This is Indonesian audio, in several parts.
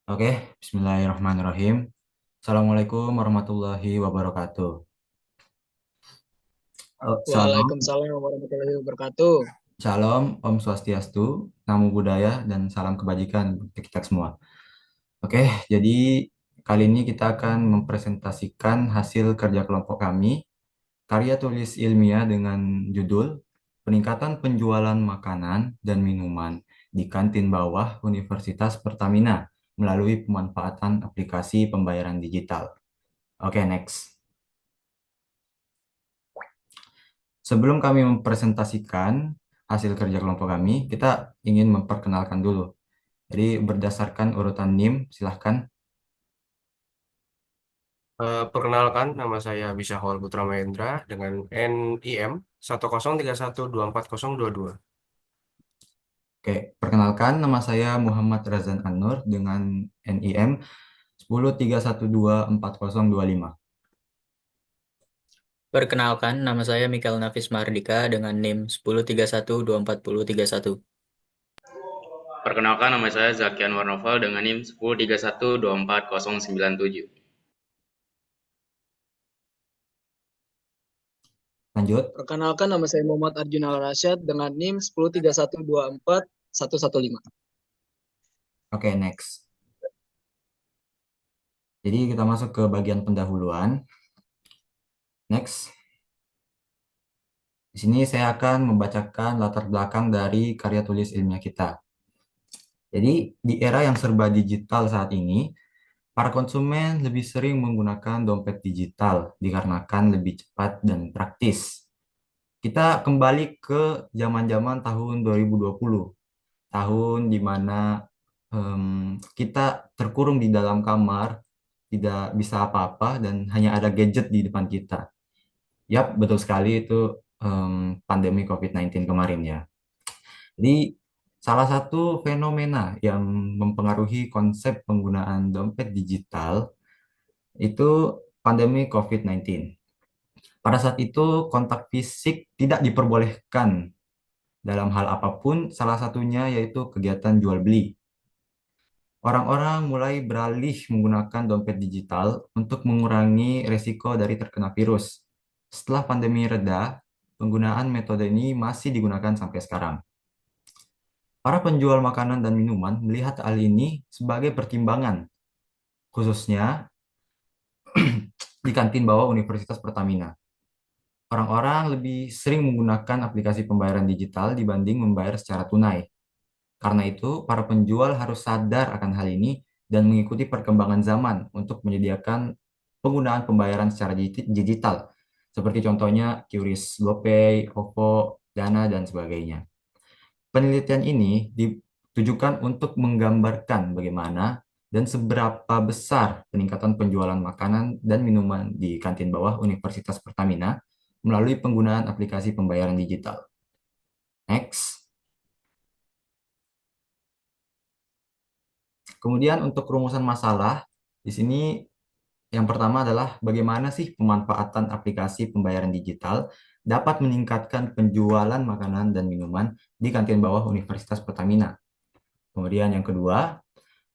Oke, Bismillahirrahmanirrahim. Assalamualaikum warahmatullahi wabarakatuh. Salam, Waalaikumsalam warahmatullahi wabarakatuh. salam, Om Swastiastu, Namo Buddhaya, dan salam kebajikan untuk kita semua. Oke, jadi kali ini kita akan mempresentasikan hasil kerja kelompok kami, karya tulis ilmiah dengan judul Peningkatan Penjualan Makanan dan Minuman di Kantin Bawah Universitas Pertamina melalui pemanfaatan aplikasi pembayaran digital. Oke, next. Sebelum kami mempresentasikan hasil kerja kelompok kami, kita ingin memperkenalkan dulu. Jadi berdasarkan urutan NIM, silahkan. Perkenalkan, nama saya Bisahol Putra Mahendra dengan NIM 103124022. Oke, perkenalkan nama saya Muhammad Razan Anur dengan NIM 103124025. Perkenalkan, nama saya Mikael Nafis Mahardika dengan NIM 103124031. Perkenalkan nama saya Zakian Warnoval dengan NIM 103124097. Lanjut. Perkenalkan nama saya Muhammad Arjuna Rasyad dengan NIM 103124115. Oke, next. Jadi kita masuk ke bagian pendahuluan. Next. Di sini saya akan membacakan latar belakang dari karya tulis ilmiah kita. Jadi di era yang serba digital saat ini, para konsumen lebih sering menggunakan dompet digital dikarenakan lebih cepat dan praktis. Kita kembali ke zaman-zaman tahun 2020, tahun di mana kita terkurung di dalam kamar, tidak bisa apa-apa dan hanya ada gadget di depan kita. Yap, betul sekali itu pandemi COVID-19 kemarin ya. Jadi salah satu fenomena yang mempengaruhi konsep penggunaan dompet digital itu pandemi COVID-19. Pada saat itu kontak fisik tidak diperbolehkan dalam hal apapun, salah satunya yaitu kegiatan jual beli. Orang-orang mulai beralih menggunakan dompet digital untuk mengurangi resiko dari terkena virus. Setelah pandemi reda, penggunaan metode ini masih digunakan sampai sekarang. Para penjual makanan dan minuman melihat hal ini sebagai pertimbangan, khususnya di kantin bawah Universitas Pertamina. Orang-orang lebih sering menggunakan aplikasi pembayaran digital dibanding membayar secara tunai. Karena itu, para penjual harus sadar akan hal ini dan mengikuti perkembangan zaman untuk menyediakan penggunaan pembayaran secara digital, seperti contohnya QRIS GoPay, OVO, Dana, dan sebagainya. Penelitian ini ditujukan untuk menggambarkan bagaimana dan seberapa besar peningkatan penjualan makanan dan minuman di kantin bawah Universitas Pertamina melalui penggunaan aplikasi pembayaran digital. Next. Kemudian untuk rumusan masalah, di sini yang pertama adalah bagaimana sih pemanfaatan aplikasi pembayaran digital dapat meningkatkan penjualan makanan dan minuman di kantin bawah Universitas Pertamina. Kemudian yang kedua,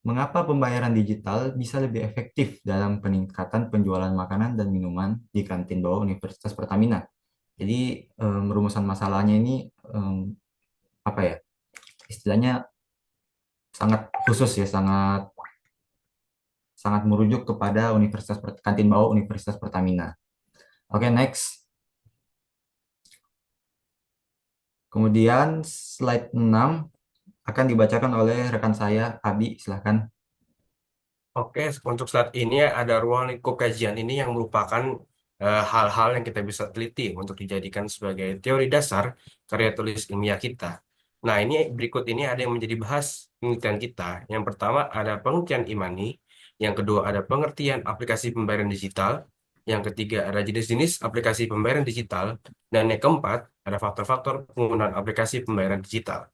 mengapa pembayaran digital bisa lebih efektif dalam peningkatan penjualan makanan dan minuman di kantin bawah Universitas Pertamina? Jadi rumusan masalahnya ini apa ya? Istilahnya sangat khusus ya, sangat sangat merujuk kepada kantin bawah Universitas Pertamina. Oke, next. Kemudian slide 6 akan dibacakan oleh rekan saya, Abi. Silahkan. Oke, untuk saat ini ada ruang lingkup kajian ini yang merupakan hal-hal yang kita bisa teliti untuk dijadikan sebagai teori dasar karya tulis ilmiah kita. Nah, ini berikut ini ada yang menjadi bahas penelitian kita. Yang pertama ada pengertian imani, yang kedua ada pengertian aplikasi pembayaran digital, yang ketiga ada jenis-jenis aplikasi pembayaran digital, dan yang keempat ada faktor-faktor penggunaan aplikasi pembayaran digital.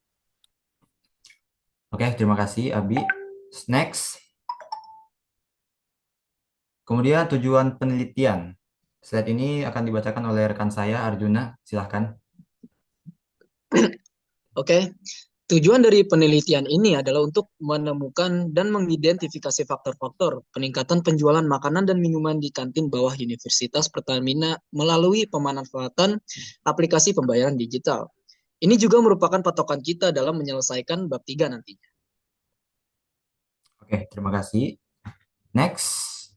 Oke, terima kasih, Abi. Next. Kemudian tujuan penelitian. Slide ini akan dibacakan oleh rekan saya, Arjuna. Silahkan. Oke, Tujuan dari penelitian ini adalah untuk menemukan dan mengidentifikasi faktor-faktor peningkatan penjualan makanan dan minuman di kantin bawah Universitas Pertamina melalui pemanfaatan aplikasi pembayaran digital. Ini juga merupakan patokan kita dalam menyelesaikan bab 3 nantinya. Oke, terima kasih. Next.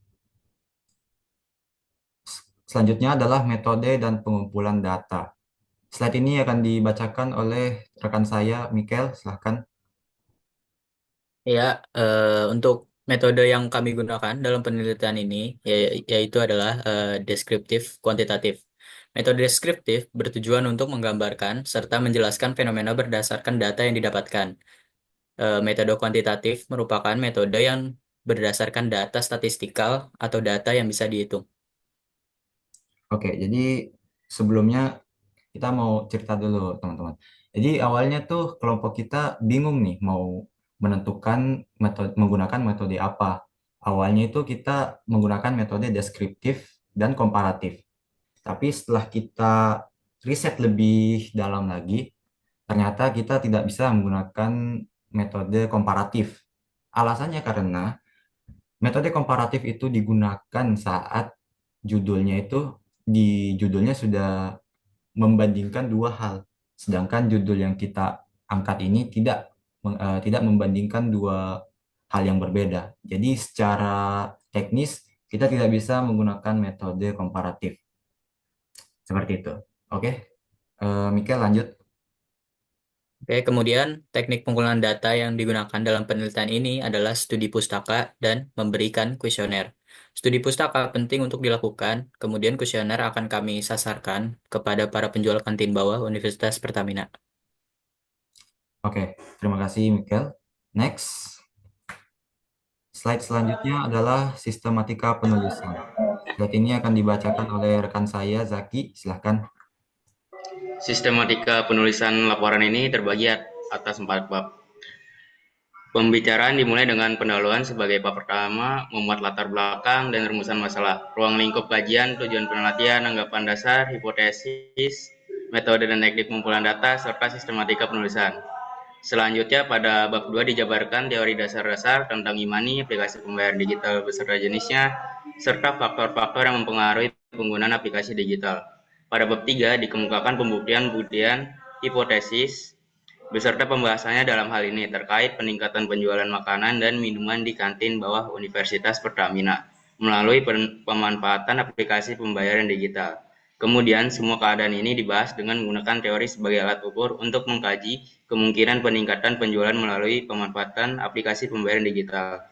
Selanjutnya adalah metode dan pengumpulan data. Slide ini akan dibacakan oleh rekan saya, Mikel. Silahkan. Ya, untuk metode yang kami gunakan dalam penelitian ini yaitu adalah deskriptif kuantitatif. Metode deskriptif bertujuan untuk menggambarkan serta menjelaskan fenomena berdasarkan data yang didapatkan. Metode kuantitatif merupakan metode yang berdasarkan data statistikal atau data yang bisa dihitung. Oke, jadi sebelumnya kita mau cerita dulu, teman-teman. Jadi awalnya tuh kelompok kita bingung nih mau menentukan menggunakan metode apa. Awalnya itu kita menggunakan metode deskriptif dan komparatif. Tapi setelah kita riset lebih dalam lagi, ternyata kita tidak bisa menggunakan metode komparatif. Alasannya karena metode komparatif itu digunakan saat judulnya sudah membandingkan dua hal, sedangkan judul yang kita angkat ini tidak membandingkan dua hal yang berbeda. Jadi secara teknis kita tidak bisa menggunakan metode komparatif seperti itu. Oke, Mikel lanjut. Oke, kemudian teknik pengumpulan data yang digunakan dalam penelitian ini adalah studi pustaka dan memberikan kuesioner. Studi pustaka penting untuk dilakukan, kemudian kuesioner akan kami sasarkan kepada para penjual kantin bawah Universitas Pertamina. Oke, terima kasih Mikel. Next. Slide selanjutnya adalah sistematika penulisan. Slide ini akan dibacakan oleh rekan saya, Zaki. Silahkan. Sistematika penulisan laporan ini terbagi atas 4 bab. Pembicaraan dimulai dengan pendahuluan sebagai bab pertama, memuat latar belakang dan rumusan masalah, ruang lingkup kajian, tujuan penelitian, anggapan dasar, hipotesis, metode dan teknik pengumpulan data, serta sistematika penulisan. Selanjutnya pada bab 2 dijabarkan teori dasar-dasar tentang e-money, aplikasi pembayaran digital beserta jenisnya, serta faktor-faktor yang mempengaruhi penggunaan aplikasi digital. Pada bab 3 dikemukakan pembuktian hipotesis, beserta pembahasannya dalam hal ini terkait peningkatan penjualan makanan dan minuman di kantin bawah Universitas Pertamina melalui pemanfaatan aplikasi pembayaran digital. Kemudian semua keadaan ini dibahas dengan menggunakan teori sebagai alat ukur untuk mengkaji kemungkinan peningkatan penjualan melalui pemanfaatan aplikasi pembayaran digital.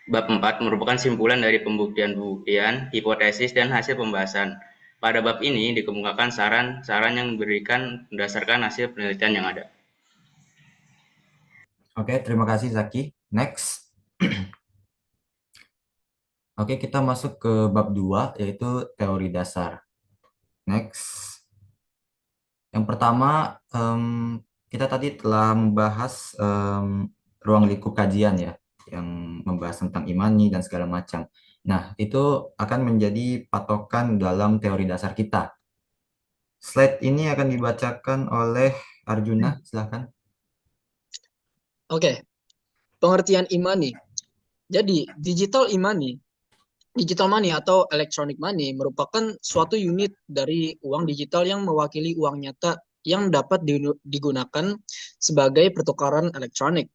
Bab 4 merupakan simpulan dari pembuktian-pembuktian, hipotesis, dan hasil pembahasan. Pada bab ini dikemukakan saran-saran yang diberikan berdasarkan hasil penelitian yang ada. Oke, terima kasih Zaki. Next. Oke, kita masuk ke bab 2, yaitu teori dasar. Next. Yang pertama, kita tadi telah membahas ruang lingkup kajian ya, yang membahas tentang e-money dan segala macam. Nah, itu akan menjadi patokan dalam teori dasar kita. Slide ini akan dibacakan oleh Arjuna, silahkan. Oke, pengertian e-money. Jadi, digital money atau electronic money merupakan suatu unit dari uang digital yang mewakili uang nyata yang dapat digunakan sebagai pertukaran elektronik.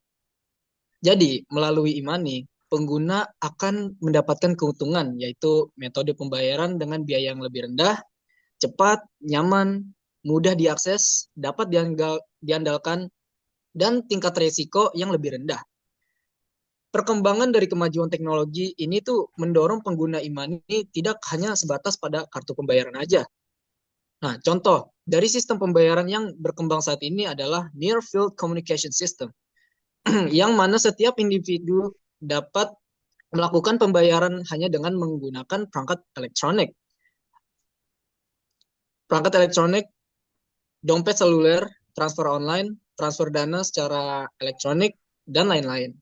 Jadi, melalui e-money, pengguna akan mendapatkan keuntungan, yaitu metode pembayaran dengan biaya yang lebih rendah, cepat, nyaman, mudah diakses, dapat diandalkan, dan tingkat risiko yang lebih rendah. Perkembangan dari kemajuan teknologi ini tuh mendorong pengguna e-money tidak hanya sebatas pada kartu pembayaran aja. Nah, contoh dari sistem pembayaran yang berkembang saat ini adalah Near Field Communication System, yang mana setiap individu dapat melakukan pembayaran hanya dengan menggunakan perangkat elektronik. Perangkat elektronik, dompet seluler, transfer online, transfer dana secara elektronik, dan lain-lain.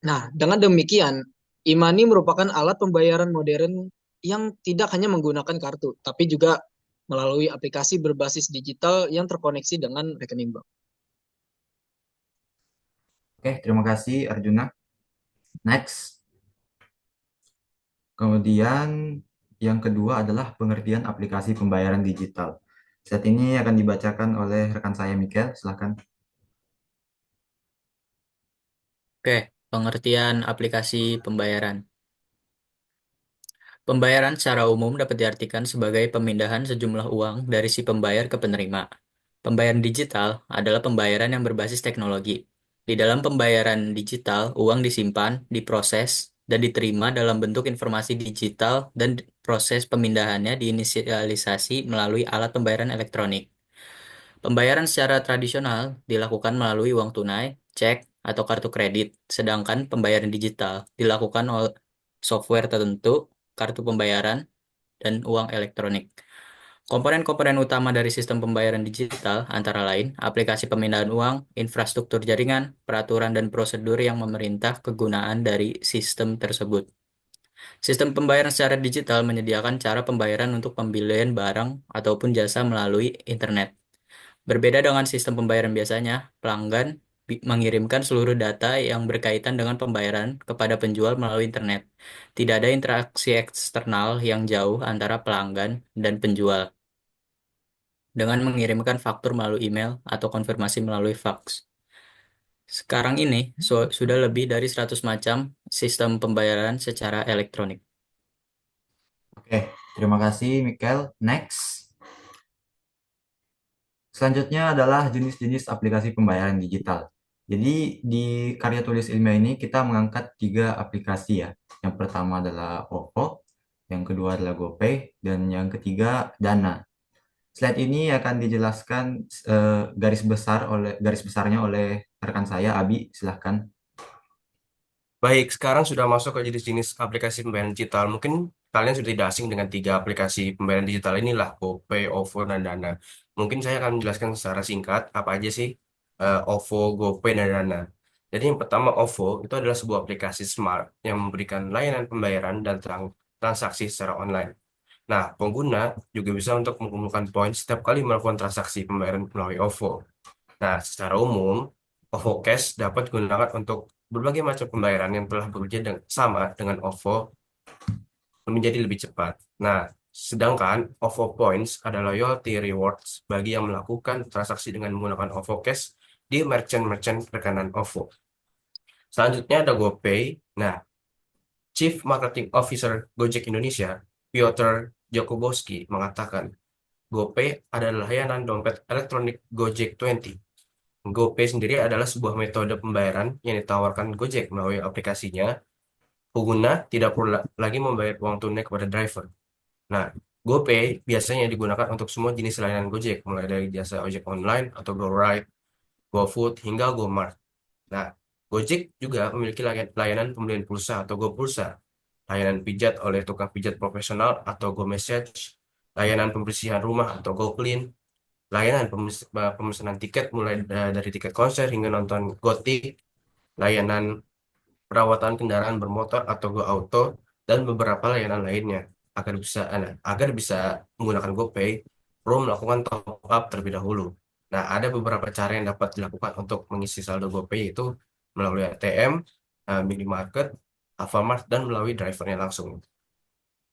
Nah, dengan demikian, e-money merupakan alat pembayaran modern yang tidak hanya menggunakan kartu, tapi juga melalui aplikasi berbasis digital yang terkoneksi dengan rekening bank. Oke, terima kasih Arjuna. Next. Kemudian yang kedua adalah pengertian aplikasi pembayaran digital. Saat ini akan dibacakan oleh rekan saya Mikel, silakan. Oke, pengertian aplikasi pembayaran. Pembayaran secara umum dapat diartikan sebagai pemindahan sejumlah uang dari si pembayar ke penerima. Pembayaran digital adalah pembayaran yang berbasis teknologi. Di dalam pembayaran digital, uang disimpan, diproses, dan diterima dalam bentuk informasi digital dan proses pemindahannya diinisialisasi melalui alat pembayaran elektronik. Pembayaran secara tradisional dilakukan melalui uang tunai, cek, atau kartu kredit, sedangkan pembayaran digital dilakukan oleh software tertentu, kartu pembayaran, dan uang elektronik. Komponen-komponen utama dari sistem pembayaran digital antara lain aplikasi pemindahan uang, infrastruktur jaringan, peraturan dan prosedur yang memerintah kegunaan dari sistem tersebut. Sistem pembayaran secara digital menyediakan cara pembayaran untuk pembelian barang ataupun jasa melalui internet. Berbeda dengan sistem pembayaran biasanya, pelanggan mengirimkan seluruh data yang berkaitan dengan pembayaran kepada penjual melalui internet. Tidak ada interaksi eksternal yang jauh antara pelanggan dan penjual dengan mengirimkan faktur melalui email atau konfirmasi melalui fax. Sekarang ini sudah lebih dari 100 macam sistem pembayaran secara elektronik. Oke, terima kasih Mikel. Next. Selanjutnya adalah jenis-jenis aplikasi pembayaran digital. Jadi di karya tulis ilmiah ini kita mengangkat 3 aplikasi ya. Yang pertama adalah OVO, yang kedua adalah GoPay, dan yang ketiga Dana. Slide ini akan dijelaskan garis besarnya oleh rekan saya Abi, silahkan. Baik, sekarang sudah masuk ke jenis-jenis aplikasi pembayaran digital. Mungkin kalian sudah tidak asing dengan 3 aplikasi pembayaran digital inilah, GoPay, OVO, dan Dana. Mungkin saya akan menjelaskan secara singkat apa aja sih OVO, GoPay, dan Dana. Jadi yang pertama OVO itu adalah sebuah aplikasi smart yang memberikan layanan pembayaran dan transaksi secara online. Nah, pengguna juga bisa untuk mengumpulkan poin setiap kali melakukan transaksi pembayaran melalui OVO. Nah, secara umum, OVO Cash dapat digunakan untuk berbagai macam pembayaran yang telah bekerja sama dengan OVO menjadi lebih cepat. Nah, sedangkan OVO Points ada loyalty rewards bagi yang melakukan transaksi dengan menggunakan OVO Cash di merchant-merchant rekanan OVO. Selanjutnya ada GoPay. Nah, Chief Marketing Officer Gojek Indonesia, Piotr Jakubowski, mengatakan, GoPay adalah layanan dompet elektronik Gojek 20. GoPay sendiri adalah sebuah metode pembayaran yang ditawarkan Gojek melalui aplikasinya. Pengguna tidak perlu lagi membayar uang tunai kepada driver. Nah, GoPay biasanya digunakan untuk semua jenis layanan Gojek, mulai dari jasa ojek online atau GoRide, GoFood, hingga GoMart. Nah, Gojek juga memiliki layanan pembelian pulsa atau GoPulsa, layanan pijat oleh tukang pijat profesional atau GoMessage, layanan pembersihan rumah atau GoClean, layanan pemesanan tiket mulai dari tiket konser hingga nonton GoTik, layanan perawatan kendaraan bermotor atau Go Auto, dan beberapa layanan lainnya. Agar bisa menggunakan GoPay, perlu melakukan top up terlebih dahulu. Nah, ada beberapa cara yang dapat dilakukan untuk mengisi saldo GoPay itu melalui ATM, minimarket, Alfamart, dan melalui drivernya langsung.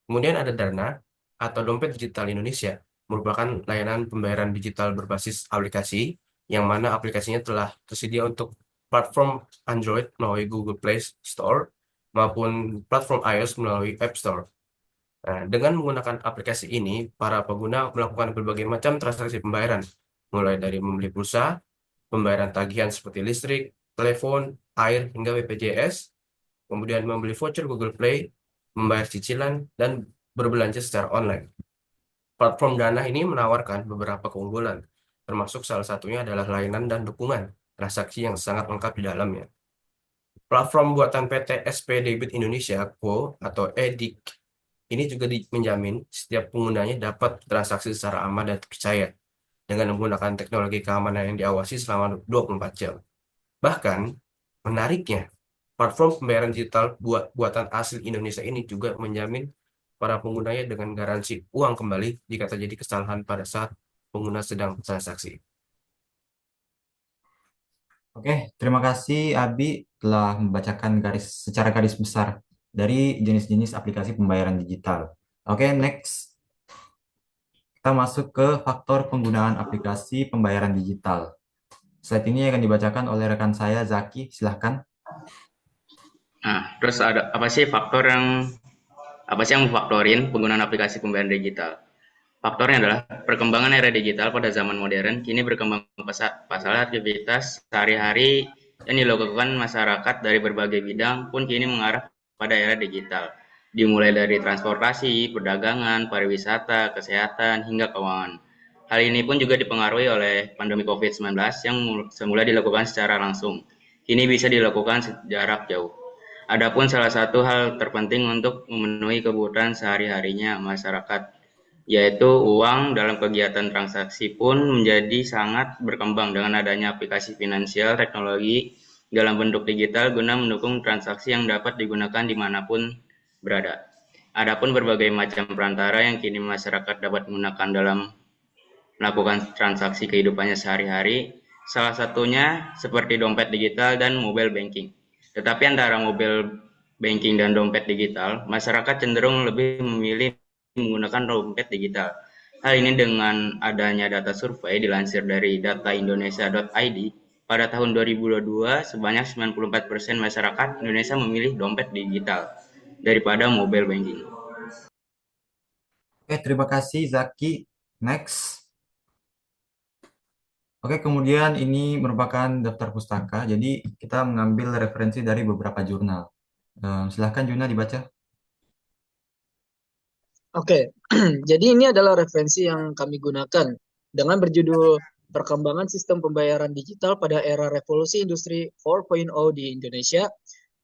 Kemudian ada Dana atau Dompet Digital Indonesia, merupakan layanan pembayaran digital berbasis aplikasi, yang mana aplikasinya telah tersedia untuk platform Android melalui Google Play Store maupun platform iOS melalui App Store. Nah, dengan menggunakan aplikasi ini, para pengguna melakukan berbagai macam transaksi pembayaran, mulai dari membeli pulsa, pembayaran tagihan seperti listrik, telepon, air, hingga BPJS, kemudian membeli voucher Google Play, membayar cicilan, dan berbelanja secara online. Platform Dana ini menawarkan beberapa keunggulan, termasuk salah satunya adalah layanan dan dukungan transaksi yang sangat lengkap di dalamnya. Platform buatan PT SP Debit Indonesia (Co) atau EDIC ini juga menjamin setiap penggunanya dapat transaksi secara aman dan terpercaya dengan menggunakan teknologi keamanan yang diawasi selama 24 jam. Bahkan, menariknya, platform pembayaran digital buatan asli Indonesia ini juga menjamin para penggunanya dengan garansi uang kembali jika terjadi kesalahan pada saat pengguna sedang transaksi. Oke, terima kasih Abi telah membacakan secara garis besar dari jenis-jenis aplikasi pembayaran digital. Oke, next kita masuk ke faktor penggunaan aplikasi pembayaran digital. Slide ini akan dibacakan oleh rekan saya Zaki, silahkan. Nah, terus ada apa sih yang memfaktorin penggunaan aplikasi pembayaran digital? Faktornya adalah perkembangan era digital pada zaman modern, kini berkembang pasar aktivitas sehari-hari yang dilakukan masyarakat dari berbagai bidang pun kini mengarah pada era digital. Dimulai dari transportasi, perdagangan, pariwisata, kesehatan, hingga keuangan. Hal ini pun juga dipengaruhi oleh pandemi COVID-19 yang semula dilakukan secara langsung, kini bisa dilakukan jarak jauh. Adapun salah satu hal terpenting untuk memenuhi kebutuhan sehari-harinya masyarakat, yaitu uang dalam kegiatan transaksi pun menjadi sangat berkembang dengan adanya aplikasi finansial teknologi dalam bentuk digital guna mendukung transaksi yang dapat digunakan dimanapun berada. Adapun berbagai macam perantara yang kini masyarakat dapat menggunakan dalam melakukan transaksi kehidupannya sehari-hari, salah satunya seperti dompet digital dan mobile banking. Tetapi antara mobile banking dan dompet digital, masyarakat cenderung lebih memilih menggunakan dompet digital. Hal ini dengan adanya data survei dilansir dari dataindonesia.id, pada tahun 2022 sebanyak 94% masyarakat Indonesia memilih dompet digital daripada mobile banking. Oke, terima kasih Zaki. Next. Oke, kemudian ini merupakan daftar pustaka. Jadi kita mengambil referensi dari beberapa jurnal. Silahkan Juna dibaca. Oke, jadi ini adalah referensi yang kami gunakan dengan berjudul Perkembangan Sistem Pembayaran Digital pada Era Revolusi Industri 4.0 di Indonesia,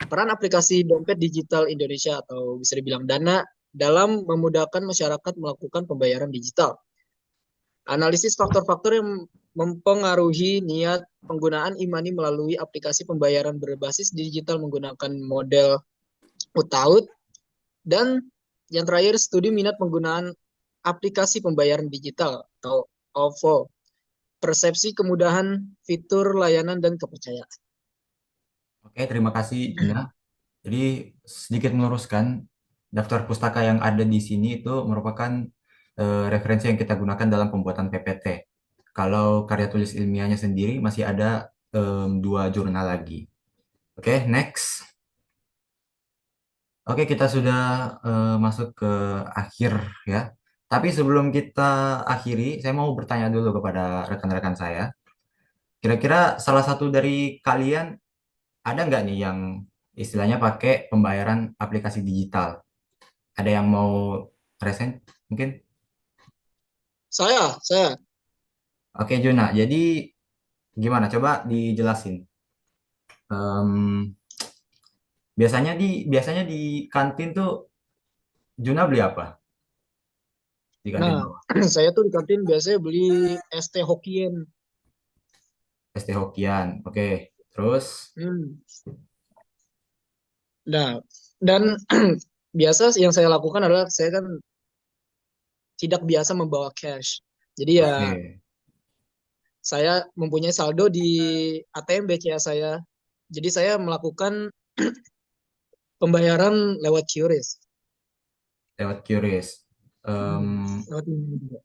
peran aplikasi dompet digital Indonesia atau bisa dibilang Dana dalam memudahkan masyarakat melakukan pembayaran digital. Analisis faktor-faktor yang mempengaruhi niat penggunaan e-money melalui aplikasi pembayaran berbasis digital menggunakan model UTAUT, dan yang terakhir studi minat penggunaan aplikasi pembayaran digital atau OVO, persepsi kemudahan, fitur layanan dan kepercayaan. Oke, terima kasih Juna. Jadi sedikit meluruskan, daftar pustaka yang ada di sini itu merupakan referensi yang kita gunakan dalam pembuatan PPT. Kalau karya tulis ilmiahnya sendiri masih ada dua jurnal lagi. Oke, next. Oke, kita sudah masuk ke akhir ya. Tapi sebelum kita akhiri, saya mau bertanya dulu kepada rekan-rekan saya. Kira-kira salah satu dari kalian ada nggak nih yang istilahnya pakai pembayaran aplikasi digital? Ada yang mau present mungkin? Saya. Oke, Juna. Jadi gimana? Coba dijelasin. Em, biasanya di kantin tuh Juna beli apa? Di kantin Nah, bawah. saya tuh di kantin biasanya beli ST Hokkien. ST Hokian. Oke. Terus, Hmm. Nah, dan biasa yang saya lakukan adalah saya kan tidak biasa membawa cash. Jadi ya oke. saya mempunyai saldo di ATM BCA saya. Jadi saya melakukan pembayaran lewat QRIS. Lewat QRIS. Em, Lewat ini juga.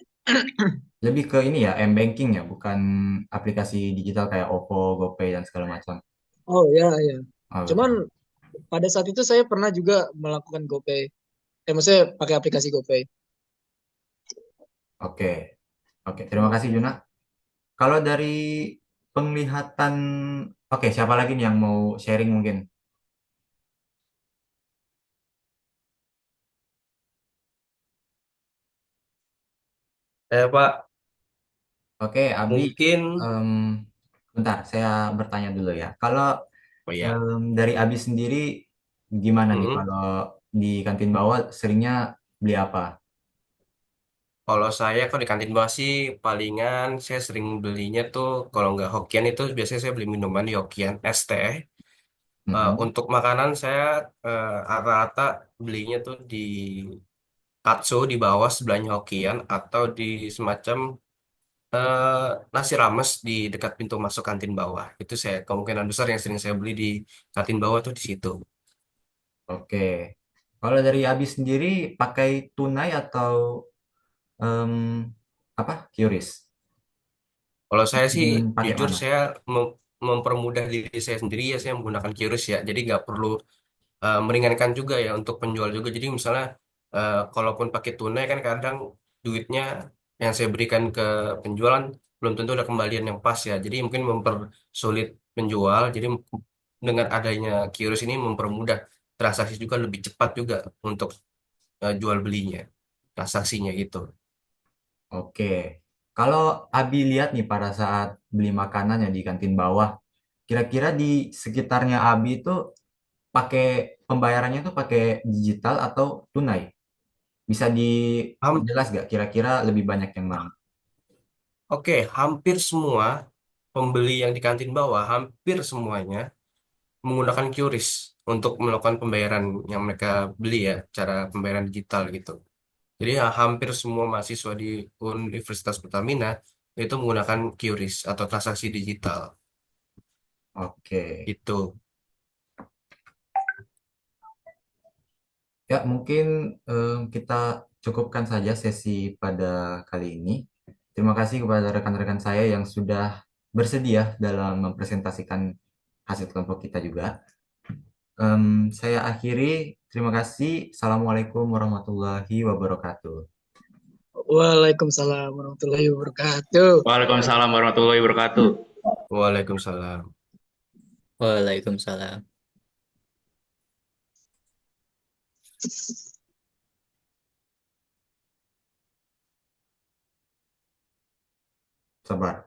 lebih ke ini ya, M-banking ya, bukan aplikasi digital kayak OVO, GoPay, dan segala macam. Oh ya ya. Oh, Cuman betul. pada saat itu saya pernah juga melakukan GoPay. Maksudnya pakai aplikasi GoPay. Oke. Oke, terima kasih Juna. Kalau dari penglihatan, oke, siapa lagi nih yang mau sharing mungkin? Pak, Oke, Abi, mungkin, em, bentar, saya bertanya dulu ya. Kalau oh ya, dari Abi sendiri, gimana nih mm, kalau di kantin bawah seringnya beli apa? kalau saya kalau di kantin bawah sih palingan saya sering belinya tuh kalau nggak Hokian itu biasanya saya beli minuman di Hokian es teh. Mm-mm. Untuk makanan saya rata-rata belinya tuh di Katsu di bawah sebelahnya Hokian atau di semacam nasi rames di dekat pintu masuk kantin bawah. Itu saya kemungkinan besar yang sering saya beli di kantin bawah tuh di situ. Oke. Kalau dari Abi sendiri pakai tunai atau em, apa? QRIS? Kalau saya sih Hmm, pakai jujur mana? saya mempermudah diri saya sendiri ya saya menggunakan QRIS ya. Jadi nggak perlu meringankan juga ya untuk penjual juga. Jadi misalnya kalaupun pakai tunai kan kadang duitnya yang saya berikan ke penjualan belum tentu ada kembalian yang pas ya. Jadi mungkin mempersulit penjual. Jadi dengan adanya QRIS ini mempermudah transaksi juga lebih cepat juga untuk jual belinya transaksinya gitu. Oke. Kalau Abi lihat nih pada saat beli makanan yang di kantin bawah, kira-kira di sekitarnya Abi itu pakai pembayarannya tuh pakai digital atau tunai? Bisa Ham- diperjelas gak kira-kira lebih banyak yang mana? Oke, hampir semua pembeli yang di kantin bawah, hampir semuanya menggunakan QRIS untuk melakukan pembayaran yang mereka beli ya, cara pembayaran digital gitu. Jadi ya, hampir semua mahasiswa di Universitas Pertamina itu menggunakan QRIS atau transaksi digital. Oke. Itu. Ya, mungkin kita cukupkan saja sesi pada kali ini. Terima kasih kepada rekan-rekan saya yang sudah bersedia dalam mempresentasikan hasil kelompok kita juga. Saya akhiri. Terima kasih. Assalamualaikum warahmatullahi wabarakatuh. Waalaikumsalam warahmatullahi wabarakatuh. Waalaikumsalam warahmatullahi wabarakatuh. Waalaikumsalam. Waalaikumsalam. Sabar.